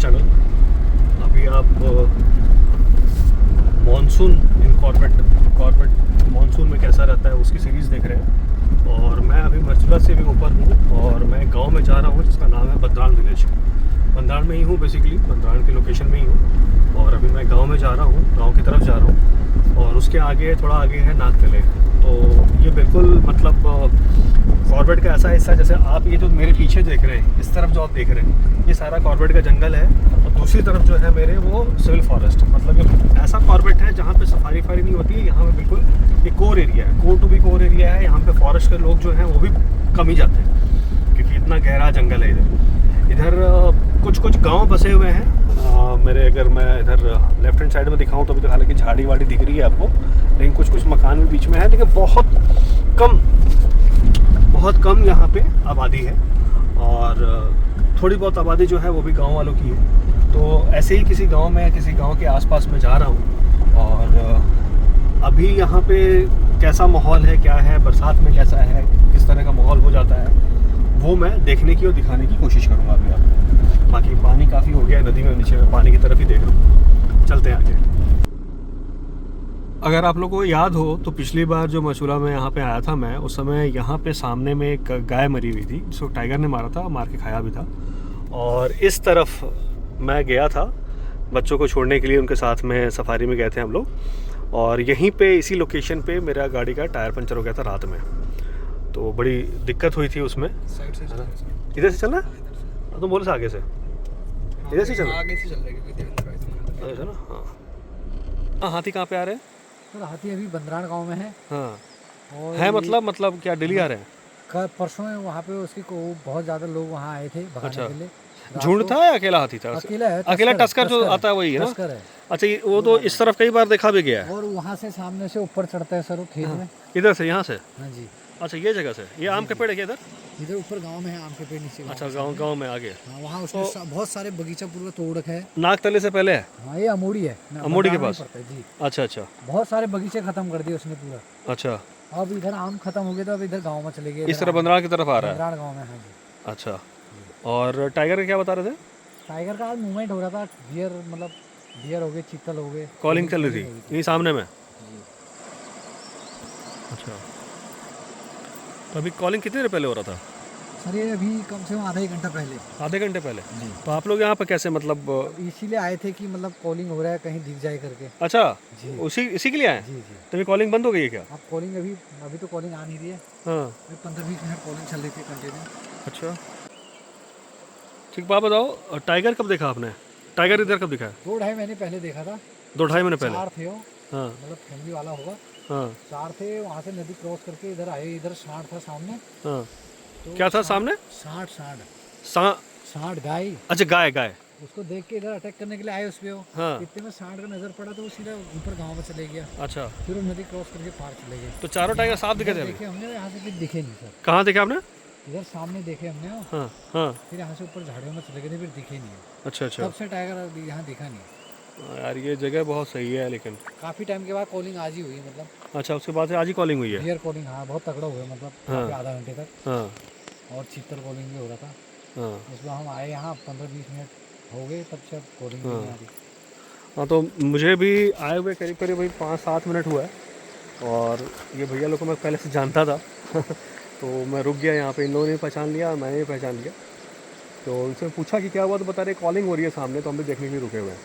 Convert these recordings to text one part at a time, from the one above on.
Channel. अभी आप monsoon इन Corbett monsoon में कैसा रहता है उसकी सीरीज़ देख रहे हैं। और मैं अभी मरचुला से भी ऊपर हूँ और मैं गांव में जा रहा हूँ जिसका नाम है बंद्राण विलेज। बंद्राण में ही हूँ, बेसिकली बंद्राण के लोकेशन में ही हूँ। और अभी मैं गांव में जा रहा हूँ, गांव की तरफ जा रहा हूँ। और उसके आगे थोड़ा आगे है नागतले। तो ये बिल्कुल मतलब कॉर्बेट का ऐसा हिस्सा, जैसे आप ये जो मेरे पीछे देख रहे हैं, इस तरफ जो आप देख रहे हैं, ये सारा कॉर्बेट का जंगल है। और दूसरी तरफ जो है मेरे, वो सिविल फॉरेस्ट। मतलब ये ऐसा कॉर्बेट है जहाँ पे सफारी नहीं होती है। यहाँ पे बिल्कुल ये कोर एरिया है, core to be core area है। यहाँ पे फॉरेस्ट के लोग जो हैं वो भी कम ही जाते हैं क्योंकि इतना गहरा जंगल है इधर। कुछ गांव बसे हुए हैं मेरे। अगर मैं इधर लेफ्ट हैंड साइड में दिखाऊं तो अभी तो हालांकि झाड़ी वाड़ी दिख रही है आपको, लेकिन कुछ मकान भी बीच में है, लेकिन बहुत कम यहाँ पे आबादी है। और थोड़ी बहुत आबादी जो है वो भी गांव वालों की है। तो ऐसे ही किसी गांव में, किसी गांव के आसपास में जा रहा हूँ। और अभी यहाँ पे कैसा माहौल है, क्या है, बरसात में कैसा है, किस तरह का माहौल हो जाता है, वो मैं देखने की और दिखाने की कोशिश करूँगा अभी आपको। बाकी पानी काफ़ी हो गया है नदी में, नीचे में पानी की तरफ ही देख रहा हूँ। चलते हैं आगे। अगर आप लोगों को याद हो तो पिछली बार जो मचूला में यहाँ पे आया था मैं, उस समय यहाँ पे सामने में एक गाय मरी हुई थी जिसको टाइगर ने मारा था, मार के खाया भी था। और इस तरफ मैं गया था बच्चों को छोड़ने के लिए, उनके साथ में सफारी में गए थे हम लोग। और यहीं पे इसी लोकेशन पे मेरा गाड़ी का टायर पंचर हो गया था रात में। तो बड़ी दिक्कत हुई थी उसमें। साइड से इधर से चलना, तुम बोले से आगे से, इधर से चलना, आगे से चल रहे अच्छा ना। हाँ, हाथी कहाँ पे आ रहे हैं? सर हाथी अभी बंद्राण गांव में है। हाँ और है, मतलब क्या डेली आ रहे हैं? कल परसों वहाँ पे उसकी को बहुत ज़्यादा लोग वहाँ आए थे भगाने अच्छा। के लिए। झुंड था या अकेला हाथी था? अकेला है, अकेला टस्कर जो आता है वही है ना? टस्कर है। अच्छा, वो तो इस तरफ कई बार देखा भी गया है। और वहाँ से सामने से ऊपर चढ़ता है सर वो खेत में। इधर से, यहाँ से? हाँ जी। अच्छा, ये जगह से। ये आम के पेड़ है क्या इधर? इधर ऊपर गांव में है, आम के पेड़ नीचे। अच्छा, गांव में आगे। हाँ, वहाँ उसने बहुत सारे बगीचा पूरा तोड़ रखा है। नागतले से पहले है? हाँ, ये अमोड़ी है, अमोड़ी के पास जी। अच्छा। बहुत सारे बगीचे खत्म कर दिए उसने पूरा। अच्छा, अब इधर आम खत्म हो गया तो अब इधर गाँव में चले गए। इस तरह बंद्राण की तरफ आ रहा है? बंद्राण गाँव में, हाँ जी। अच्छा, और टाइगर का क्या बता रहे थे? टाइगर का आज मूवमेंट हो रहा था। डियर हो गए, चीतल हो गए, कॉलिंग चल रही थी यहीं सामने में? अच्छा, तो अभी कॉलिंग कितनी देर पहले हो रहा था? सर ये अभी कम से कम आधा एक घंटा पहले। आधे घंटे पहले? जी। तो आप लोग यहाँ पे कैसे, मतलब? इसीलिए आए थे कि मतलब कॉलिंग हो रहा है, कहीं दिख जाए करके। अच्छा, जी। इसी के लिए आए? जी। तो अभी कॉलिंग बंद हो गई है क्या? अब कॉलिंग अभी तो कॉलिंग आ नहीं रही है। हाँ। 15-20 मिनट कॉलिंग चल रही थी कंटिन्यू। अच्छा, ठीक। बात बताओ, टाइगर कब देखा आपने? टाइगर इधर कब दिखा है? 2-2.5 महीने पहले देखा था। 2-2.5 महीने पहले? 4 थे वो, हाँ मतलब फैमिली वाला होगा। हाँ 4 थे, वहाँ से नदी क्रॉस करके इधर आए। इधर सांड था सामने। हाँ। तो क्या था सामने? सांड गाय। अच्छा, गाय। उसको देख के इधर अटैक करने के लिए आए उस पे वो। हाँ। इतने में सांड का नजर पड़ा तो वो सीधा ऊपर गाँव में चले गया। अच्छा, फिर वो नदी क्रॉस करके पार चले गए। तो चारों टाइगर साफ दिखे थे अभी? देखे हमने, यहाँ से फिर दिखे नहीं सर। कहाँ देखा आपने? इधर सामने देखे हमने वो। हाँ। फिर यहाँ से ऊपर झाड़ियों में चले गए थे, फिर दिखे नहीं। अच्छा। तब से टाइगर अभी यहाँ दिखा नहीं। यार ये जगह बहुत सही है, लेकिन काफी टाइम के बाद कॉलिंग आज ही हुई मतलब। अच्छा, उसके बाद से आज ही कॉलिंग हुई है? डियर कॉलिंग, हाँ, बहुत तगड़ा हुआ मतलब। काफी आधा घंटे तक। हाँ। और चीतल कॉलिंग भी हो रहा था। हाँ। उसमें हम आए यहाँ 15-20 मिनट हो गए, तब से कॉलिंग नहीं आ रही। हाँ, तो मुझे भी आए हुए करीब भाई 5-7 मिनट हुआ है। और ये भैया लोग को मैं पहले से जानता था तो मैं रुक गया यहाँ पे। इन लोगों ने पहचान लिया, मैंने भी पहचान लिया। तो उनसे पूछा कि क्या हुआ, तो बता रहे कॉलिंग हो रही है सामने, तो हम भी देखने के लिए रुके हुए हैं।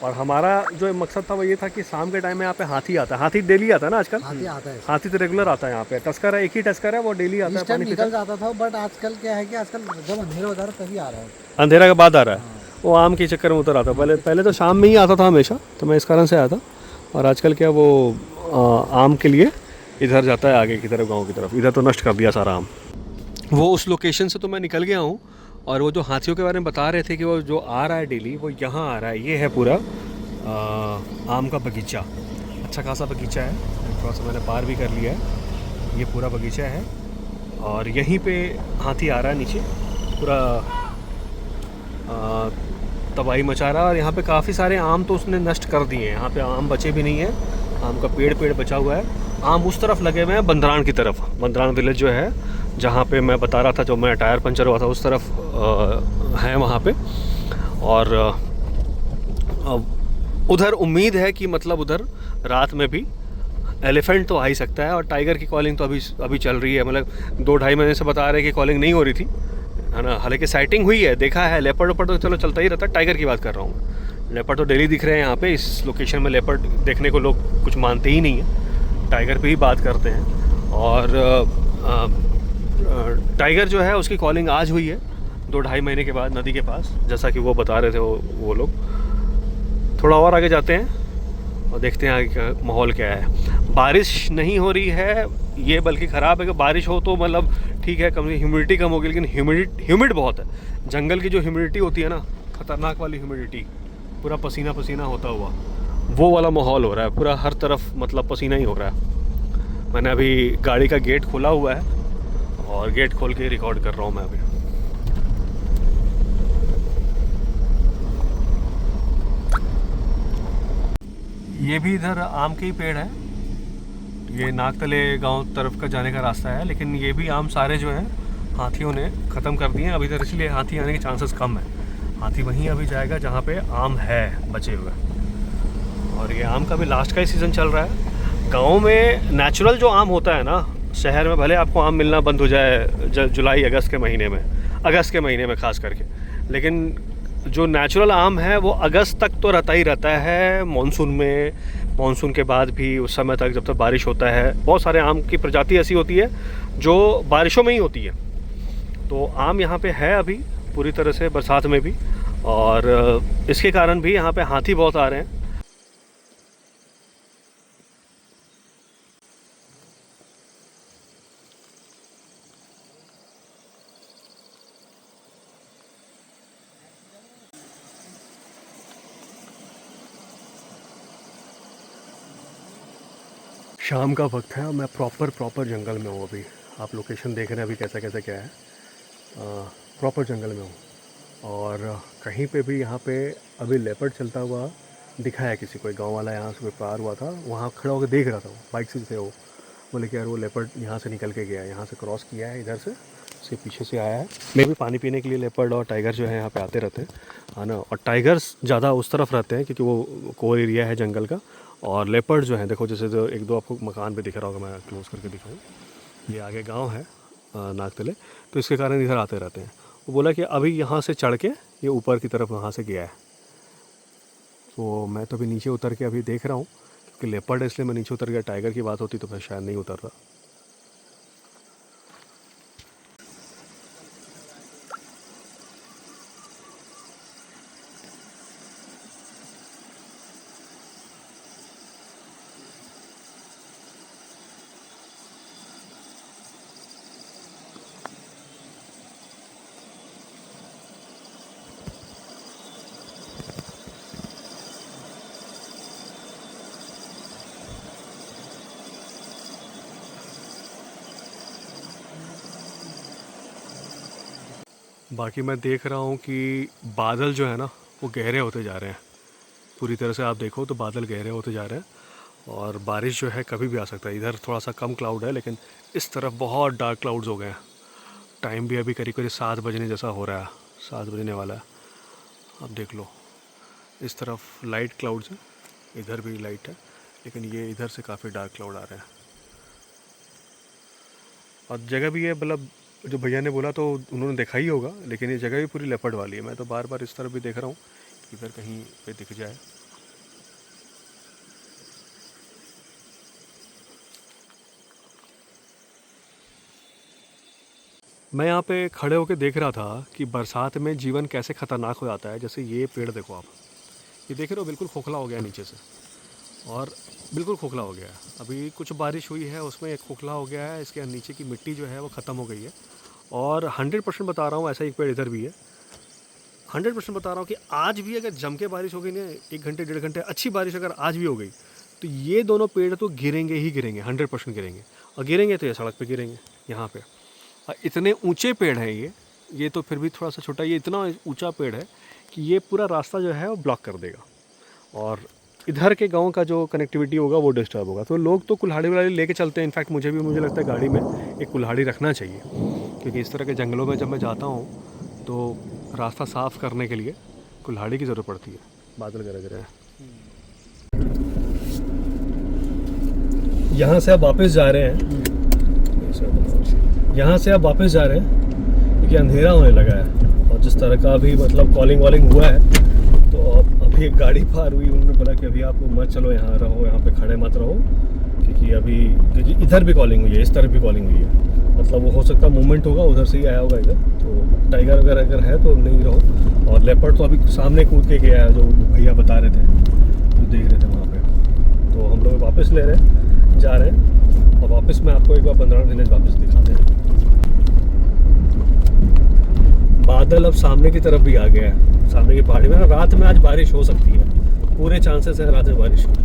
और हमारा जो मकसद था वो ये था कि शाम के टाइम में यहाँ पे हाथी आता है। हाथी डेली आता है ना आजकल? हाथी आता है। हाथी तो रेगुलर आता है यहाँ पे। टस्कर है, एक ही टस्कर है, वो डेली आता है, इस टाइम पानी निकल पीता जाता था, बट आजकल क्या है कि आजकल जब अंधेरा हो जा रहा है तभी आ रहा है। अंधेरा के बाद आ रहा है। वो आम के चक्कर में उतर आता है। पहले तो शाम में ही आता था हमेशा, तो मैं इस कारण से आया था। और आजकल क्या वो आम के लिए इधर जाता है आगे की तरफ, गाँव की तरफ। इधर तो नष्ट कर दिया सारा आम। वो उस लोकेशन से तो मैं निकल गया हूँ। और वो जो हाथियों के बारे में बता रहे थे कि वो जो आ रहा है डेली, वो यहाँ आ रहा है। ये है पूरा आम का बगीचा, अच्छा खासा बगीचा है। थोड़ा सा मैंने पार भी कर लिया है। ये पूरा बगीचा है और यहीं पे हाथी आ रहा है नीचे, पूरा तबाही मचा रहा है। और यहाँ पे काफ़ी सारे आम तो उसने नष्ट कर दिए हैं। यहाँ पे आम बचे भी नहीं है, आम का पेड़ बचा हुआ है। आम उस तरफ लगे हुए हैं, बंद्राण की तरफ। बंद्राण विलेज जो है, जहाँ पे मैं बता रहा था, जो मेरा टायर पंचर हुआ था, उस तरफ है वहाँ पे। और उधर उम्मीद है कि मतलब उधर रात में भी एलिफेंट तो आ ही सकता है। और टाइगर की कॉलिंग तो अभी चल रही है, मतलब 2-2.5 महीने से बता रहे हैं कि कॉलिंग नहीं हो रही थी, है ना। हालांकि साइटिंग हुई है, देखा है। लेपर्ड वेपर्ड तो चलो चलता ही रहता है, टाइगर की बात कर रहा हूँ। लेपर्ड तो डेली दिख रहे हैं यहाँ पे। इस लोकेशन में लेपर्ड देखने को लोग कुछ मानते ही नहीं है, टाइगर पे ही बात करते हैं। और टाइगर जो है उसकी कॉलिंग आज हुई है 2-2.5 महीने के बाद नदी के पास, जैसा कि वो बता रहे थे वो लोग। थोड़ा और आगे जाते हैं और देखते हैं आगे का माहौल क्या है। बारिश नहीं हो रही है ये, बल्कि ख़राब है कि बारिश हो तो मतलब ठीक है, कम ह्यूमिडिटी कम होगी, लेकिन ह्यूमिड बहुत है। जंगल की जो ह्यूमिडिटी होती है ना, खतरनाक वाली ह्यूमिडिटी, पूरा पसीना पसीना होता हुआ, वो वाला माहौल हो रहा है पूरा, हर तरफ मतलब पसीना ही हो रहा है। मैंने अभी गाड़ी का गेट खोला हुआ है और गेट खोल के रिकॉर्ड कर रहा हूँ मैं अभी। ये भी इधर आम के ही पेड़ है, ये नागतले गांव तरफ का जाने का रास्ता है, लेकिन ये भी आम सारे जो हैं हाथियों ने ख़त्म कर दिए हैं अभी तक, इसलिए हाथी आने के चांसेस कम है। हाथी वहीं अभी जाएगा जहाँ पे आम है बचे हुए। और ये आम का भी लास्ट का ही सीज़न चल रहा है। गांव में नेचुरल जो आम होता है ना, शहर में भले आपको आम मिलना बंद हो जाए जुलाई अगस्त के महीने में ख़ास करके, लेकिन जो नेचुरल आम है वो अगस्त तक तो रहता ही रहता है। मानसून के बाद भी उस समय तक, जब तक बारिश होता है। बहुत सारे आम की प्रजाति ऐसी होती है जो बारिशों में ही होती है। तो आम यहाँ पे है अभी पूरी तरह से, बरसात में भी, और इसके कारण भी यहाँ पे हाथी बहुत आ रहे हैं। शाम का वक्त है और मैं प्रॉपर जंगल में हूँ अभी। आप लोकेशन देख रहे हैं अभी कैसा कैसा क्या है। प्रॉपर जंगल में हूँ और कहीं पे भी यहाँ पे अभी लेपर्ड चलता हुआ दिखा है किसी को। गांव वाला यहाँ से कोई पार हुआ था, वहाँ खड़ा होकर देख रहा था, वो बाइक से थे, वो बोले कि यार वो लेपर्ड यहाँ से निकल के गया है, यहाँ से क्रॉस किया है, इधर से पीछे से आया है। मैं भी पानी पीने के लिए लेपर्ड और टाइगर जो है यहाँ पे आते रहते हैं, है ना। और टाइगर्स ज़्यादा उस तरफ रहते हैं क्योंकि वो कोर एरिया है जंगल का। और लेपर्ड जो है, देखो जैसे जो 1-2 आपको मकान पे दिख रहा होगा, मैं क्लोज़ करके दिखाऊँ, ये आगे गांव है नागतले, तो इसके कारण इधर आते रहते हैं। वो बोला कि अभी यहाँ से चढ़ के ये ऊपर की तरफ वहाँ से गया है। तो मैं तो अभी नीचे उतर के अभी देख रहा हूँ क्योंकि लेपर्ड है, इसलिए मैं नीचे उतर गया। टाइगर की बात होती तो मैं शायद नहीं उतर रहा। बाकी मैं देख रहा हूँ कि बादल जो है ना वो गहरे होते जा रहे हैं। पूरी तरह से आप देखो तो बादल गहरे होते जा रहे हैं और बारिश जो है कभी भी आ सकता है। इधर थोड़ा सा कम क्लाउड है, लेकिन इस तरफ बहुत डार्क क्लाउड्स हो गए हैं। टाइम भी अभी करीब 7 बजने जैसा हो रहा है, 7 बजने वाला है। अब देख लो, इस तरफ लाइट क्लाउड्स हैं, इधर भी लाइट है, लेकिन ये इधर से काफ़ी डार्क क्लाउड आ रहे हैं। और जगह भी है, मतलब जो भैया ने बोला तो उन्होंने देखा ही होगा, लेकिन ये जगह भी पूरी लेपर्ड वाली है। मैं तो बार बार इस तरफ भी देख रहा हूँ, इधर कहीं पे दिख जाए। मैं यहाँ पे खड़े होकर देख रहा था कि बरसात में जीवन कैसे ख़तरनाक हो जाता है। जैसे ये पेड़ देखो आप, ये देख रहे हो, बिल्कुल खोखला हो गया नीचे से, और बिल्कुल खोखला हो गया है। अभी कुछ बारिश हुई है उसमें एक खोखला हो गया है, इसके नीचे की मिट्टी जो है वो ख़त्म हो गई है। और 100% बता रहा हूँ, ऐसा एक पेड़ इधर भी है। 100% बता रहा हूँ कि आज भी अगर जम के बारिश हो गई ना, 1 घंटे 1.5 घंटे अच्छी बारिश अगर आज भी हो गई, तो ये दोनों पेड़ तो गिरेंगे ही गिरेंगे, 100% गिरेंगे। और गिरेंगे तो ये सड़क पे गिरेंगे, यहाँ पे। और इतने ऊंचे पेड़ हैं ये तो फिर भी थोड़ा सा छोटा, ये इतना ऊंचा पेड़ है कि ये पूरा रास्ता जो है वो ब्लॉक कर देगा और इधर के गांव का जो कनेक्टिविटी होगा वो डिस्टर्ब होगा। तो लोग तो कुल्हाड़ी वुल्हाड़ी लेके चलते हैं। इनफैक्ट मुझे लगता है गाड़ी में एक कुल्हाड़ी रखना चाहिए, क्योंकि इस तरह के जंगलों में जब मैं जाता हूँ तो रास्ता साफ़ करने के लिए कुल्हाड़ी की ज़रूरत पड़ती है। बादल गरज रहे हैं। यहाँ से आप वापस जा रहे हैं, यहाँ से आप वापस जा रहे हैं क्योंकि अंधेरा होने लगा है। और जिस तरह का भी मतलब कॉलिंग वॉलिंग हुआ है, तो अभी एक गाड़ी पार हुई, उन्होंने बोला कि अभी आप मत चलो, यहाँ रहो, यहाँ पे खड़े मत रहो, क्योंकि इधर भी कॉलिंग हुई है, इस तरफ भी कॉलिंग हुई है। मतलब वो हो सकता है मूवमेंट होगा, उधर से ही आया होगा इधर, तो टाइगर वगैरह अगर है तो नहीं रहो। और लेपर्ड तो अभी सामने कूद के गया है, जो भैया बता रहे थे, जो देख रहे थे वहाँ पे। तो हम लोग वापस ले रहे हैं, जा रहे हैं, और वापस मैं आपको एक बार बंदरान विलेज वापस दिखाते हैं। बादल अब सामने की तरफ भी आ गया है, सामने की पहाड़ी में। रात में आज बारिश हो सकती है, पूरे चांसेस है रात में बारिश की।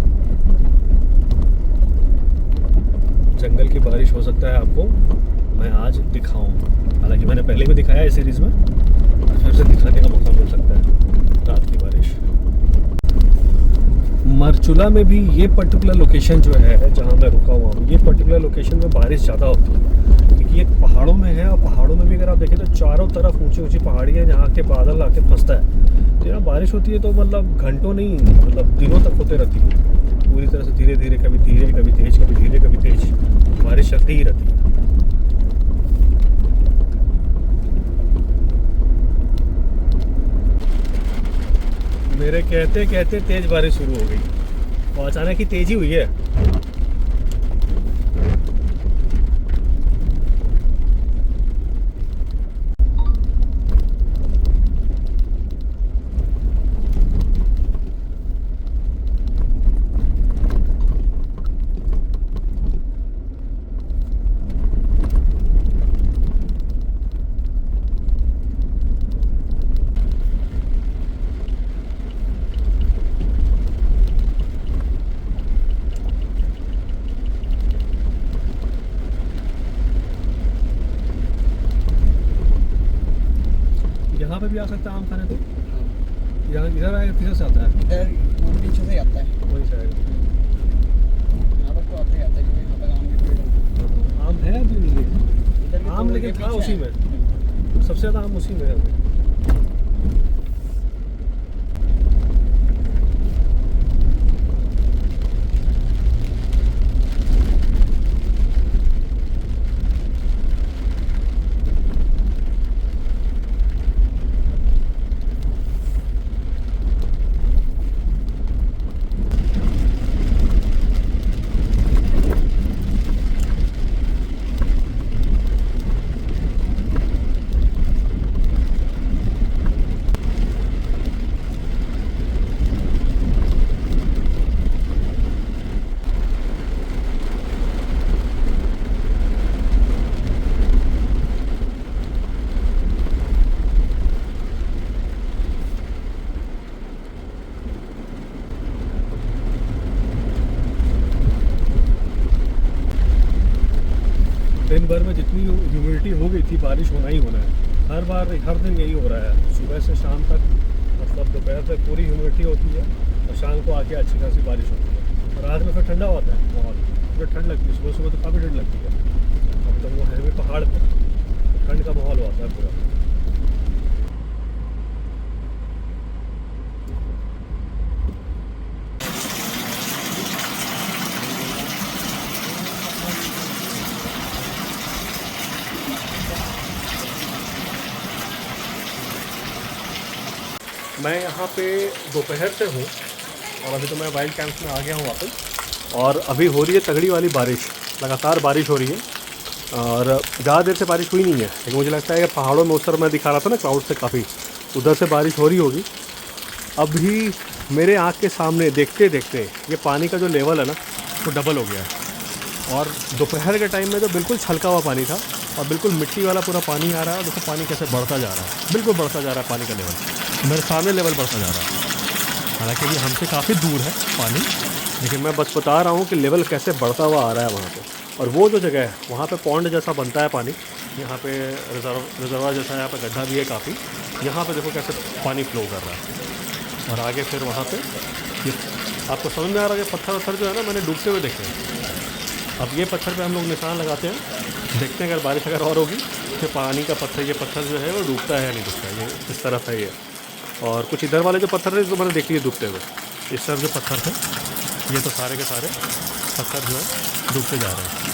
जंगल की बारिश हो सकता है, आपको मैं आज दिखाऊं। हालांकि मैंने पहले भी दिखाया है इस सीरीज़ में, फिर से दिखाने का मौका मिल सकता है रात की बारिश। मरचुला में भी ये पर्टिकुलर लोकेशन जो है जहाँ मैं रुका हुआ हूँ, ये पर्टिकुलर लोकेशन में बारिश ज़्यादा होती है, क्योंकि ये पहाड़ों में है। और पहाड़ों में भी अगर आप देखें तो चारों तरफ ऊंची ऊंची पहाड़ियाँ, जहाँ के बादल आके फंसता है। तो यहाँ बारिश होती है तो मतलब घंटों नहीं, मतलब दिनों तक होते रहती है, पूरी तरह से धीरे धीरे, कभी धीरे कभी तेज, कभी धीरे कभी तेज बारिश चलती ही रहती है। मेरे कहते कहते तेज बारिश शुरू हो गई और अचानक ही तेजी हुई है। यहाँ पे भी आ सकता है आम खाने, तो यहाँ इधर आए किधर से आता है? इधर वो पीछे से आता है, वही से आएगा। यहाँ तक तो आते ही आता है, क्योंकि यहाँ तक आम के पेड़ होते हैं। आम है अभी नहीं, इधर के आम पेड़ लेकिन के था पीछे उसी है। में, सबसे ज़्यादा आम उसी में है अभी। दिन भर में जितनी ह्यूमिडिटी हो गई थी, बारिश होना ही होना है। हर बार हर दिन यही हो रहा है, सुबह से शाम तक, मतलब दोपहर तक पूरी ह्यूमिडिटी होती है और शाम को आके अच्छी खासी बारिश होती है। और रात में फिर ठंडा होता है माहौल, फिर ठंड लगती है, सुबह सुबह तो काफ़ी ठंड लगती है। अब तो वो है भी पहाड़ पर, तो ठंड का माहौल होता है पूरा। मैं यहाँ पे दोपहर से हूँ और अभी तो मैं वाइल्ड कैंप्स में आ गया हूँ वापस। और अभी हो रही है तगड़ी वाली बारिश, लगातार बारिश हो रही है और ज़्यादा देर से बारिश हुई नहीं है, लेकिन मुझे लगता है कि पहाड़ों में उस तरह मैं दिखा रहा था ना क्लाउड से, काफ़ी उधर से बारिश हो रही होगी। अभी मेरे आँख के सामने देखते देखते ये पानी का जो लेवल है ना वो डबल हो गया है। और दोपहर के टाइम में तो बिल्कुल छलका हुआ पानी था और बिल्कुल मिट्टी वाला पूरा पानी आ रहा है। देखो पानी कैसे बढ़ता जा रहा है, बिल्कुल बढ़ता जा रहा है पानी का लेवल, मेरे सामने लेवल बढ़ता जा रहा है। हालांकि ये हमसे काफ़ी दूर है पानी, लेकिन मैं बस बता रहा हूँ कि लेवल कैसे बढ़ता हुआ आ रहा है वहाँ पे। और वो जो जगह है वहाँ पे पॉन्ड जैसा बनता है पानी, यहाँ पे रिजर्वा जैसा यहाँ पे गड्ढा भी है काफ़ी, यहाँ पे देखो कैसे पानी फ्लो कर रहा है। और आगे फिर वहाँ पे ये आपको समझ में आ रहा है कि पत्थर जो है ना मैंने डूबते हुए देखे हैं। अब ये पत्थर पे हम लोग निशान लगाते हैं, देखते हैं अगर बारिश अगर और होगी तो पानी का पत्थर, ये पत्थर जो है वो डूबता है या नहीं डूबता है। ये इस तरफ है ये, और कुछ इधर वाले जो पत्थर थे तो मैंने देख लिए डूबते हुए। इस तरफ जो पत्थर थे ये तो सारे के सारे पत्थर जो है डूबते जा रहे हैं।